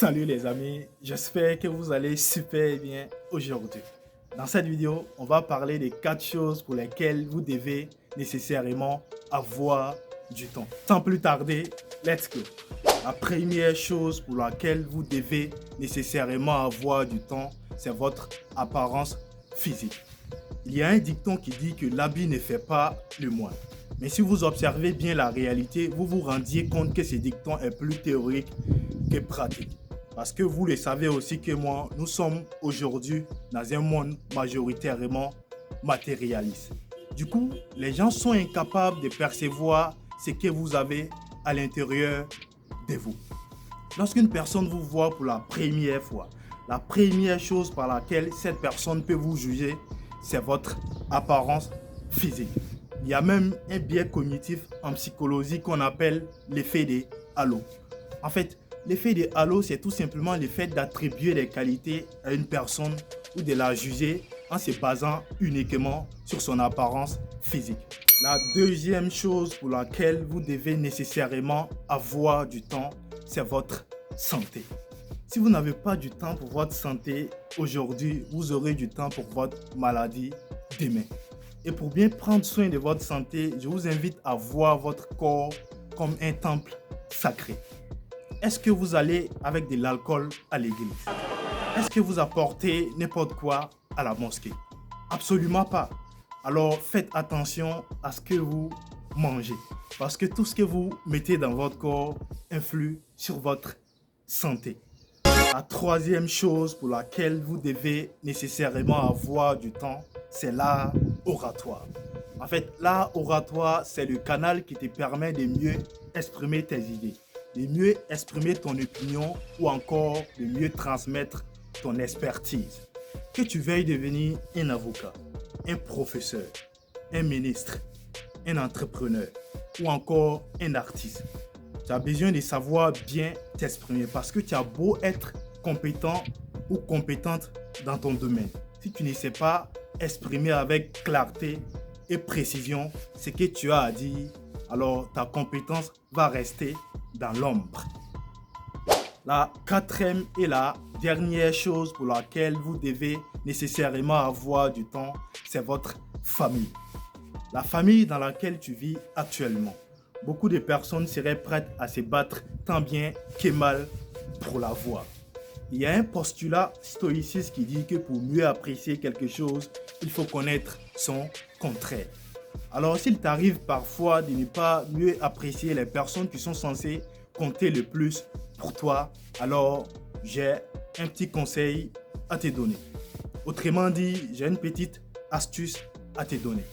Salut les amis, j'espère que vous allez super bien aujourd'hui. Dans cette vidéo, on va parler des 4 choses pour lesquelles vous devez nécessairement avoir du temps. Sans plus tarder, let's go. La première chose pour laquelle vous devez nécessairement avoir du temps, c'est votre apparence physique. Il y a un dicton qui dit que l'habit ne fait pas le moine. Mais si vous observez bien la réalité, vous vous rendiez compte que ce dicton est plus théorique que pratique. Parce que vous le savez aussi que moi, nous sommes aujourd'hui dans un monde majoritairement matérialiste. Du coup, les gens sont incapables de percevoir ce que vous avez à l'intérieur de vous. Lorsqu'une personne vous voit pour la première fois, la première chose par laquelle cette personne peut vous juger, c'est votre apparence physique. Il y a même un biais cognitif en psychologie qu'on appelle l'effet des halos. En fait, l'effet des halos, c'est tout simplement le fait d'attribuer des qualités à une personne ou de la juger en se basant uniquement sur son apparence physique. La deuxième chose pour laquelle vous devez nécessairement avoir du temps, c'est votre santé. Si vous n'avez pas du temps pour votre santé aujourd'hui, vous aurez du temps pour votre maladie demain. Et pour bien prendre soin de votre santé, je vous invite à voir votre corps comme un temple sacré. Est-ce que vous allez avec de l'alcool à l'église? Est-ce que vous apportez n'importe quoi à la mosquée? Absolument pas. Alors faites attention à ce que vous mangez. Parce que tout ce que vous mettez dans votre corps influe sur votre santé. La troisième chose pour laquelle vous devez nécessairement avoir du temps, c'est l'art oratoire. En fait, l'art oratoire, c'est le canal qui te permet de mieux exprimer tes idées, de mieux exprimer ton opinion ou encore de mieux transmettre ton expertise. Que tu veuilles devenir un avocat, un professeur, un ministre, un entrepreneur ou encore un artiste, tu as besoin de savoir bien t'exprimer parce que tu as beau être compétent ou compétente dans ton domaine. Si tu ne sais pas exprimer avec clarté et précision ce que tu as à dire, alors ta compétence va rester dans l'ombre. La quatrième et la dernière chose pour laquelle vous devez nécessairement avoir du temps, c'est votre famille. La famille dans laquelle tu vis actuellement. Beaucoup de personnes seraient prêtes à se battre tant bien que mal pour l'avoir. Il y a un postulat stoïciste qui dit que pour mieux apprécier quelque chose, il faut connaître son contraire. Alors s'il t'arrive parfois de ne pas mieux apprécier les personnes qui sont censées compter le plus pour toi, alors j'ai un petit conseil à te donner. Autrement dit, j'ai une petite astuce à te donner.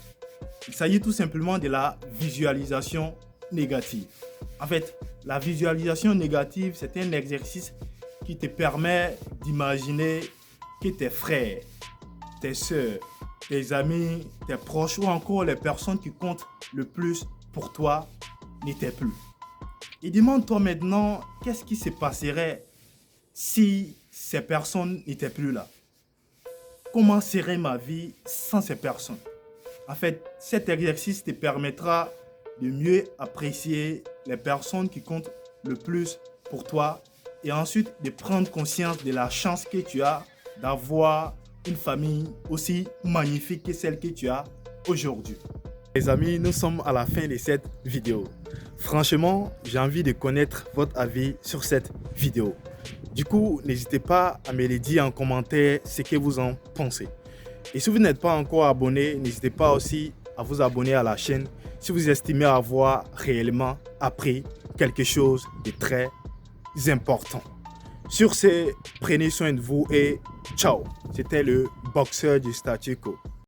Il s'agit tout simplement de la visualisation négative. En fait, la visualisation négative, c'est un exercice qui te permet d'imaginer que tes frères, tes soeurs, tes amis, tes proches ou encore les personnes qui comptent le plus pour toi n'étaient plus. Et demande-toi maintenant, qu'est-ce qui se passerait si ces personnes n'étaient plus là? Comment serait ma vie sans ces personnes? En fait, cet exercice te permettra de mieux apprécier les personnes qui comptent le plus pour toi et ensuite de prendre conscience de la chance que tu as d'avoir une famille aussi magnifique que celle que tu as aujourd'hui. Les amis, nous sommes à la fin de cette vidéo. Franchement, j'ai envie de connaître votre avis sur cette vidéo. Du coup, n'hésitez pas à me le dire en commentaire ce que vous en pensez. Et si vous n'êtes pas encore abonné, n'hésitez pas aussi à vous abonner à la chaîne si vous estimez avoir réellement appris quelque chose de très important. Sur ce, prenez soin de vous et ciao. C'était le boxeur du statu quo.